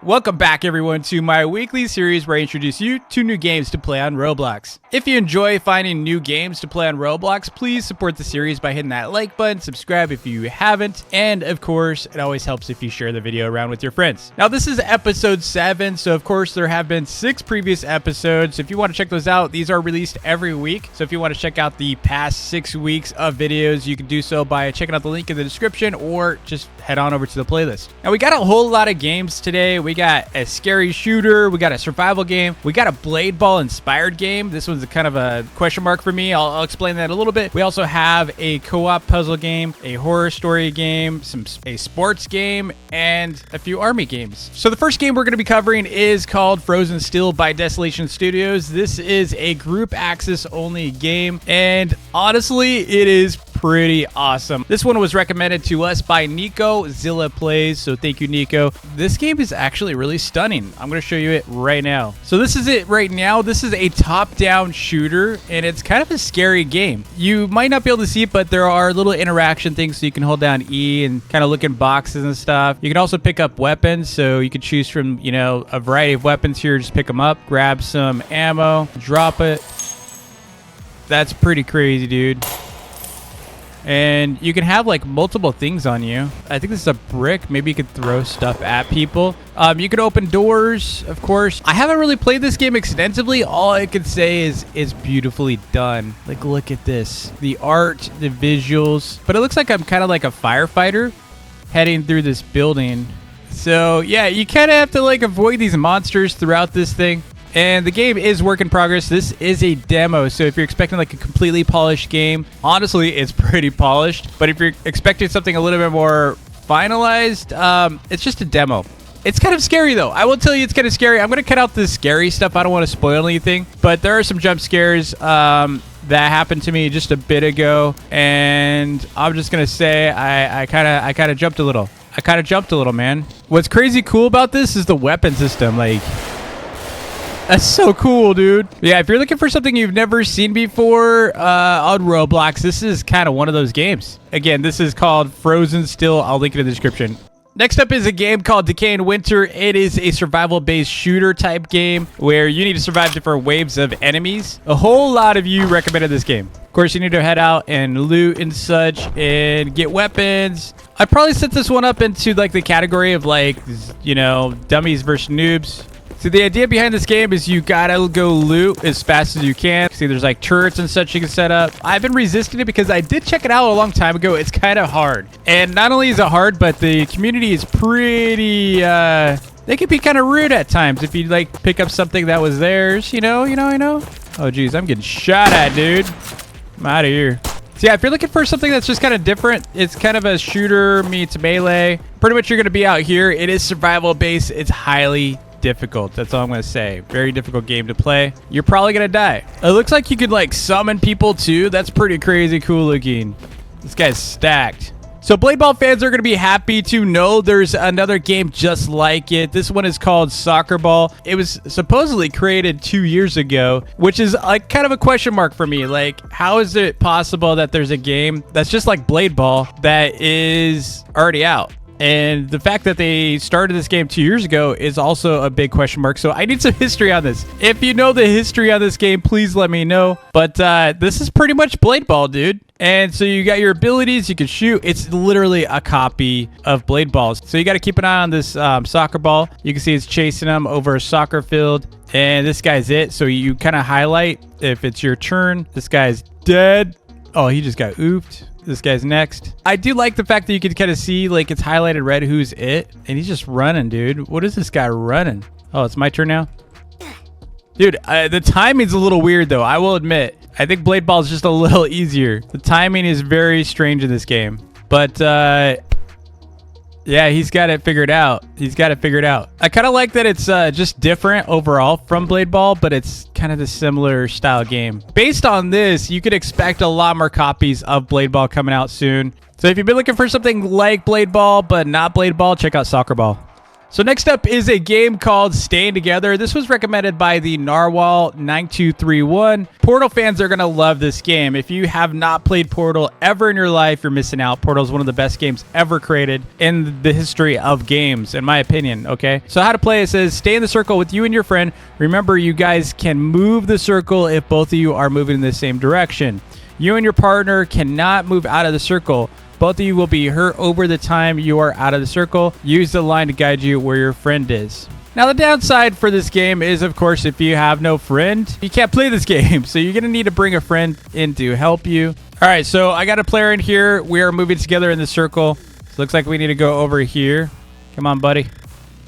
Welcome back everyone to my weekly series where I introduce you to new games to play on Roblox. If you enjoy finding new games to play on Roblox, please support the series by hitting that like button, subscribe if you haven't, and of course, it always helps if you share the video around with your friends. Now this is episode 7, so of course there have been 6 previous episodes. If you want to check those out, these are released every week. So if you want to check out the past 6 weeks of videos, you can do so by checking out the link in the description or just head on over to the playlist. Now we got a whole lot of games today. We got a scary shooter, we got a survival game, we got a blade ball inspired game. This one's kind of a question mark for me. I'll explain that a little bit. We also have a co-op puzzle game, a horror story game, a sports game, and a few army games. So the first game we're going to be covering is called Frozen Still by Desolation Studios. This is a group access only game, and honestly, it is pretty awesome. This one was recommended to us by Nico Zilla Plays, so thank you, Nico. This game is actually really stunning. I'm going to show you it right now. So this is it right now. This is a top-down shooter, and it's kind of a scary game. You might not be able to see it, but there are little interaction things, so you can hold down E and kind of look in boxes and stuff. You can also pick up weapons, so you can choose from, you know, a variety of weapons here. Just pick them up, grab some ammo, drop it. That's pretty crazy, dude. And you can have like multiple things on you. I think this is a brick. Maybe you could throw stuff at people. You can open doors, of course. I haven't really played this game extensively. All I could say is it's beautifully done. Like, look at this. The art, the visuals. But it looks like I'm kind of like a firefighter heading through this building. So yeah, you kind of have to like avoid these monsters throughout this thing. And the game is work in progress. This is a demo, so if you're expecting like a completely polished game, honestly, it's pretty polished. But if you're expecting something a little bit more finalized, it's just a demo. It's kind of scary, though. I will tell you it's kind of scary. I'm going to cut out the scary stuff. I don't want to spoil anything. But there are some jump scares that happened to me just a bit ago. And I'm just going to say I kind of jumped a little. Man. What's crazy cool about this is the weapon system. Like, that's so cool, dude. Yeah, if you're looking for something you've never seen before on Roblox, this is kind of one of those games. Again, this is called Frozen Still. I'll link it in the description. Next up is a game called Decay and Winter. It is a survival-based shooter type game where you need to survive different waves of enemies. A whole lot of you recommended this game. Of course, you need to head out and loot and such and get weapons. I'd probably set this one up into like the category of like, you know, dummies versus noobs. So the idea behind this game is you gotta go loot as fast as you can. See, there's like turrets and such you can set up. I've been resisting it because I did check it out a long time ago. It's kind of hard. And not only is it hard, but the community is pretty, they can be kind of rude at times if you like pick up something that was theirs, you know. Oh, geez, I'm getting shot at, dude. I'm out of here. So yeah, if you're looking for something that's just kind of different, it's kind of a shooter meets melee. Pretty much you're gonna be out here. It is survival based. It's highly difficult. That's all I'm gonna say. Very difficult game to play. You're probably gonna die. It looks like you could like summon people too. That's pretty crazy cool looking. This guy's stacked. So Blade Ball fans are gonna be happy to know there's another game just like it. This one is called Soccer Ball. It was supposedly created 2 years ago, which is like kind of a question mark for me. Like, how is it possible that there's a game that's just like Blade Ball that is already out? And the fact that they started this game 2 years ago is also a big question mark. So I need some history on this. If you know the history on this game, please let me know. But this is pretty much Blade Ball, dude. And so you got your abilities. You can shoot. It's literally a copy of Blade Balls. So you got to keep an eye on this soccer ball. You can see it's chasing them over a soccer field. And this guy's it. So you kind of highlight if it's your turn. This guy's dead. Oh, he just got oofed. This guy's next. I do like the fact that you can kind of see like it's highlighted red who's it. And he's just running, dude. What is this guy running? Oh, it's my turn now? Dude, the timing's a little weird though. I will admit. I think Blade Ball is just a little easier. The timing is very strange in this game. But yeah, he's got it figured out. I kind of like that it's just different overall from Blade Ball, but it's kind of the similar style game. Based on this, you could expect a lot more copies of Blade Ball coming out soon. So if you've been looking for something like Blade Ball, but not Blade Ball, check out Soccer Ball. So next up is a game called Staying Together. This was recommended by the Narwhal9231. Portal fans are going to love this game. If you have not played Portal ever in your life, you're missing out. Portal is one of the best games ever created in the history of games, in my opinion, okay? So how to play it says, stay in the circle with you and your friend. Remember, you guys can move the circle if both of you are moving in the same direction. You and your partner cannot move out of the circle. Both of you will be hurt over the time you are out of the circle. Use the line to guide you where your friend is. Now, the downside for this game is, of course, if you have no friend, you can't play this game. So you're going to need to bring a friend in to help you. All right, so I got a player in here. We are moving together in the circle. So looks like we need to go over here. Come on, buddy.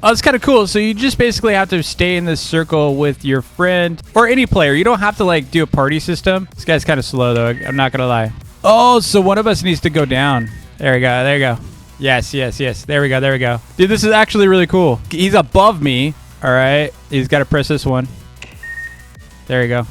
Oh, it's kind of cool. So you just basically have to stay in this circle with your friend or any player. You don't have to, like, do a party system. This guy's kind of slow, though. I'm not going to lie. Oh, so one of us needs to go down. There we go. There you go. Yes, yes, yes. There we go. There we go. Dude, this is actually really cool. He's above me. All right. He's got to press this one. There you go.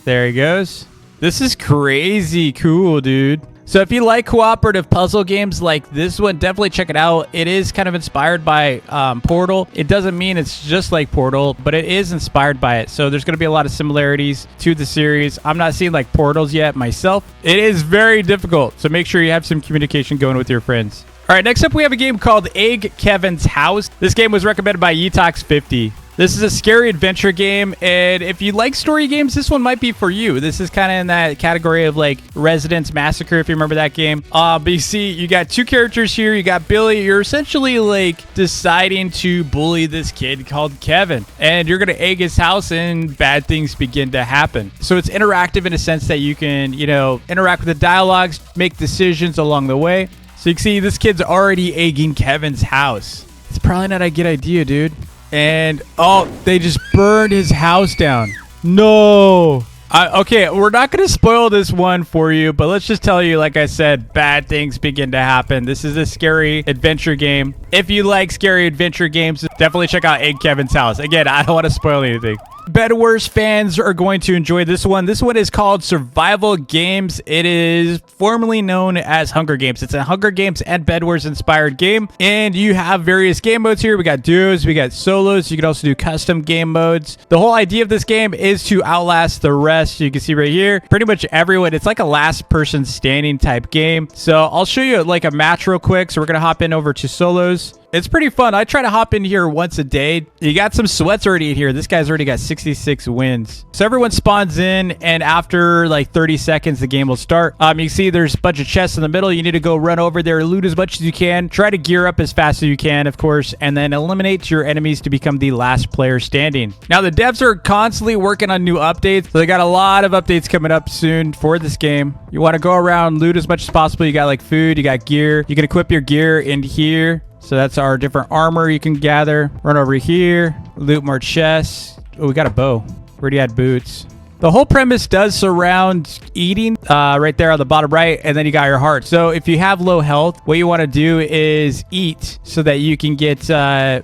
There he goes. This is crazy cool, dude. So if you like cooperative puzzle games like this one, definitely check it out. It is kind of inspired by Portal. It doesn't mean it's just like Portal, but it is inspired by it. So there's going to be a lot of similarities to the series. I'm not seeing like Portals yet myself. It is very difficult. So make sure you have some communication going with your friends. All right, next up we have a game called Egg Kevin's House. This game was recommended by Yetox50. This is a scary adventure game, and if you like story games, this one might be for you. This is kind of in that category of like Residence Massacre, if you remember that game. But you see, you got two characters here. You got Billy. You're essentially like deciding to bully this kid called Kevin, and you're going to egg his house, and bad things begin to happen. So it's interactive in a sense that you can, you know, interact with the dialogues, make decisions along the way. So you can see this kid's already egging Kevin's house. It's probably not a good idea, dude. And, oh, they just burned his house down. No. Okay, we're not going to spoil this one for you, but let's just tell you, like I said, bad things begin to happen. This is a scary adventure game. If you like scary adventure games, definitely check out Egg Kevin's House. Again, I don't want to spoil anything. BedWars fans are going to enjoy this one. This one is called Survival Games. It is formerly known as Hunger Games. It's a Hunger Games and BedWars inspired game. And you have various game modes here. We got duos, we got solos. You can also do custom game modes. The whole idea of this game is to outlast the rest. You can see right here, pretty much everyone. It's like a last person standing type game. So I'll show you like a match real quick. So we're going to hop in over to solos. It's pretty fun. I try to hop in here once a day. You got some sweats already in here. This guy's already got 66 wins. So everyone spawns in, and after like 30 seconds, the game will start. You can see there's a bunch of chests in the middle. You need to go run over there, loot as much as you can. Try to gear up as fast as you can, of course, and then eliminate your enemies to become the last player standing. Now, the devs are constantly working on new updates. So they got a lot of updates coming up soon for this game. You want to go around, loot as much as possible. You got like food, you got gear. You can equip your gear in here. So that's our different armor you can gather. Run over here, loot more chests. Oh, we got a bow. We already had boots. The whole premise does surround eating right there on the bottom right, and then you got your heart. So if you have low health, what you want to do is eat so that you can get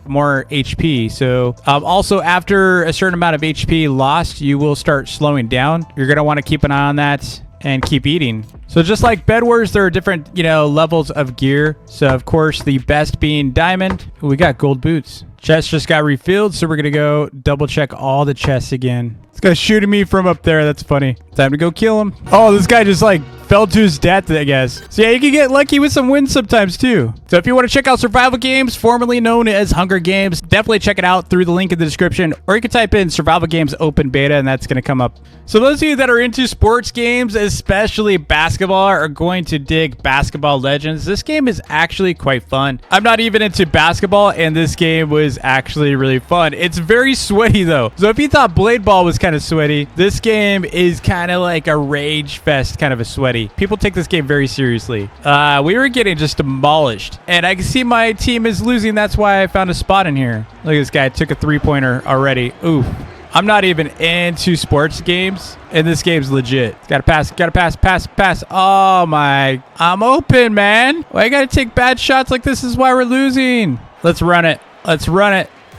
more HP. So also after a certain amount of HP lost, you will start slowing down. You're going to want to keep an eye on that and keep eating. So just like BedWars, there are different, you know, levels of gear. So of course, the best being diamond. Ooh, we got gold boots. Chest just got refilled, so we're gonna go double check all the chests again. This guy's shooting me from up there. That's funny. Time to go kill him. Oh, this guy just like fell to his death, I guess. So yeah, you can get lucky with some wins sometimes too. So if you want to check out Survival Games, formerly known as Hunger Games, definitely check it out through the link in the description, or you can type in Survival Games Open Beta and that's going to come up. So those of you that are into sports games, especially basketball, are going to dig Basketball Legends. This game is actually quite fun. I'm not even into basketball, and this game was actually really fun. It's very sweaty though. So if you thought Blade Ball was kind of sweaty, this game is kind of like a rage fest kind of a sweaty. People take this game very seriously. We were getting just demolished, and I can see my team is losing. That's why I found a spot in here. Look at this guy, took a three-pointer already. Ooh, I'm not even into sports games, and this game's legit. Gotta pass. Oh my, I'm open, man. Why you gotta take bad shots like this? Is why we're losing. Let's run it.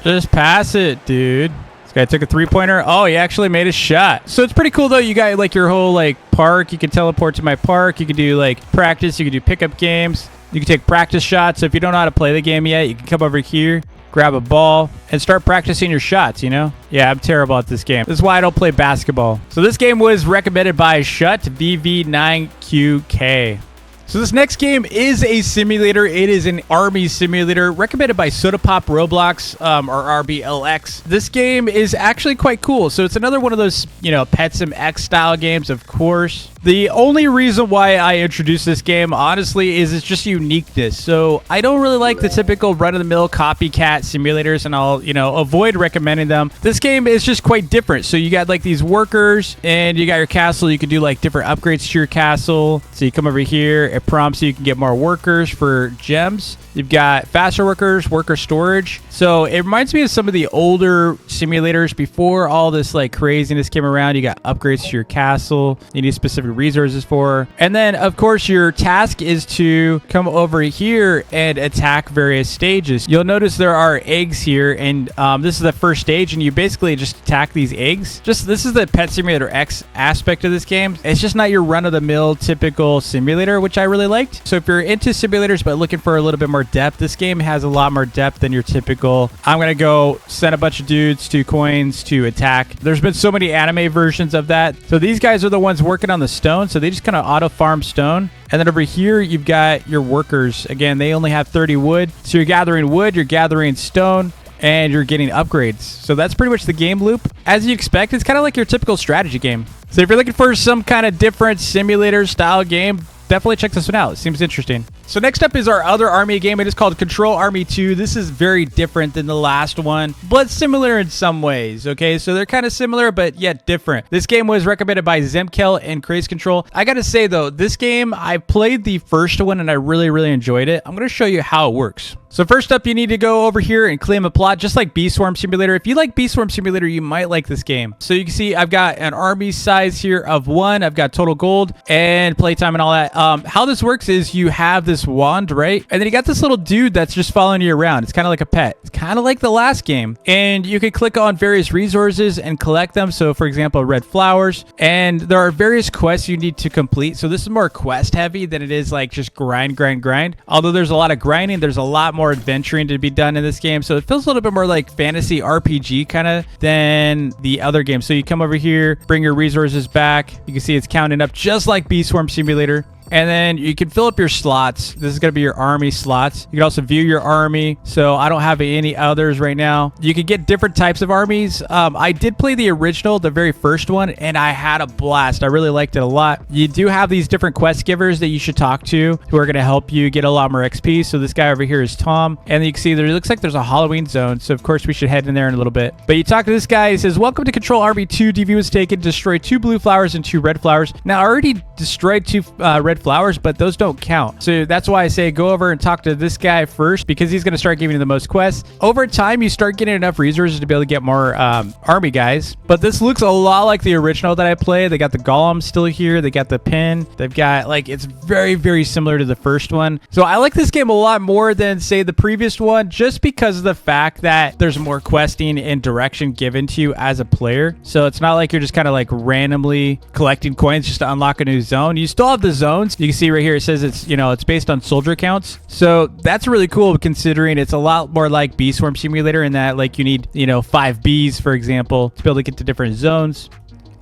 Just pass it, dude. Guy took a three-pointer. Oh, he actually made a shot. So it's pretty cool though. You got like your whole like park. You can teleport to my park. You can do like practice. You can do pickup games. You can take practice shots. So if you don't know how to play the game yet, you can come over here, grab a ball, and start practicing your shots, you know? Yeah, I'm terrible at this game. This is why I don't play basketball. So this game was recommended by Shut VV9QK. So this next game is a simulator. It is an army simulator recommended by Soda Pop Roblox, or RBLX. This game is actually quite cool. So it's another one of those, you know, Pet Sim X style games, of course. The only reason why I introduced this game, honestly, is it's just uniqueness. So I don't really like the typical run-of-the-mill copycat simulators, and I'll, you know, avoid recommending them. This game is just quite different. So you got like these workers, and you got your castle. You can do like different upgrades to your castle. So you come over here, it prompts you can get more workers for gems. You've got faster workers, worker storage. So it reminds me of some of the older simulators before all this like craziness came around. You got upgrades to your castle. You need specific resources for. And then, of course, your task is to come over here and attack various stages. You'll notice there are eggs here, and this is the first stage, and you basically just attack these eggs. This is the Pet Simulator X aspect of this game. It's just not your run-of-the-mill typical simulator, which I really liked. So if you're into simulators but looking for a little bit more depth, this game has a lot more depth than your typical, I'm gonna go send a bunch of dudes to coins to attack. There's been so many anime versions of that. So these guys are the ones working on the stone, so they just kind of auto farm stone. And then over here you've got your workers. Again, they only have 30 wood, so you're gathering wood, you're gathering stone, and you're getting upgrades. So that's pretty much the game loop. As you expect, it's kind of like your typical strategy game. So if you're looking for some kind of different simulator style game, definitely check this one out. It seems interesting. So next up is our other army game. It is called Control Army 2. This is very different than the last one, but similar in some ways, okay? So they're kind of similar, but yet different. This game was recommended by Zemkel and Craze Control. I gotta say, though, this game, I played the first one, and I really, really enjoyed it. I'm gonna show you how it works. So first up, you need to go over here and claim a plot, just like Bee Swarm Simulator. If you like Bee Swarm Simulator, you might like this game. So you can see I've got an army size here of 1. I've got total gold and playtime and all that. How this works is you have this wand, right? And then you got this little dude that's just following you around. It's kind of like a pet. It's kind of like the last game. And you can click on various resources and collect them. So for example, red flowers. And there are various quests you need to complete. So this is more quest heavy than it is like just grind. Although there's a lot of grinding, there's a lot more adventuring to be done in this game. So it feels a little bit more like fantasy RPG kind of than the other game. So you come over here, bring your resources back. You can see it's counting up just like Bee Swarm Simulator. And then you can fill up your slots. This is going to be your army slots. You can also view your army. So I don't have any others right now. You can get different types of armies. I did play the original, the very first one, and I had a blast. I really liked it a lot. You do have these different quest givers that you should talk to who are going to help you get a lot more XP. So this guy over here is Tom. And you can see there looks like there's a Halloween zone. So of course we should head in there in a little bit. But you talk to this guy. He says, "Welcome to Control Army 2. DV was taken. Destroy 2 blue flowers and 2 red flowers." Now I already destroyed 2 red flowers, but those don't count. So that's why I say go over and talk to this guy first, because he's going to start giving you the most quests. Over time, you start getting enough resources to be able to get more army guys. But this looks a lot like the original that I played. They got the golem still here. They got the pin. They've got, like, it's very, very similar to the first one. So I like this game a lot more than, say, the previous one, just because of the fact that there's more questing and direction given to you as a player. So it's not like you're just kind of like randomly collecting coins just to unlock a new zone. You still have the zones. You can see right here it says it's, you know, it's based on soldier counts. So that's really cool, considering it's a lot more like Bee Swarm Simulator in that, like, you need, you know, 5 bees, for example, to be able to get to different zones.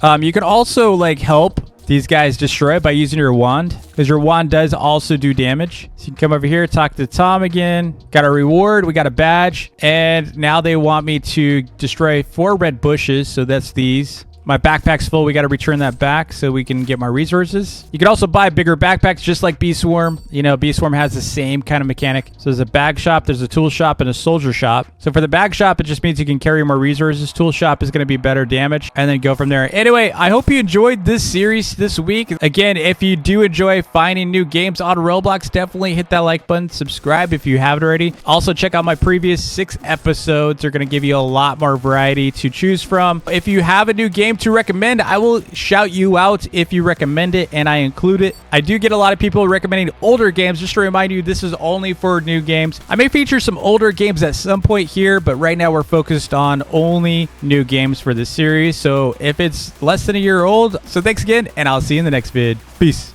You can also like help these guys destroy by using your wand, because your wand does also do damage. So you can come over here, talk to Tom again. Got a reward, we got a badge, and now they want me to destroy 4 red bushes. So that's these. My backpack's full. We got to return that back so we can get my resources. You can also buy bigger backpacks just like Bee Swarm. You know, Bee Swarm has the same kind of mechanic. So there's a bag shop, there's a tool shop, and a soldier shop. So for the bag shop, it just means you can carry more resources. Tool shop is going to be better damage, and then go from there. Anyway, I hope you enjoyed this series this week. Again, if you do enjoy finding new games on Roblox, definitely hit that like button. Subscribe if you haven't already. Also, check out my previous 6 episodes. They're going to give you a lot more variety to choose from. If you have a new game to recommend, I will shout you out if you recommend it and I include it. I do get a lot of people recommending older games. Just to remind you, this is only for new games. I may feature some older games at some point here, but right now we're focused on only new games for this series. So if it's less than a year old, so thanks again, and I'll see you in the next vid. Peace.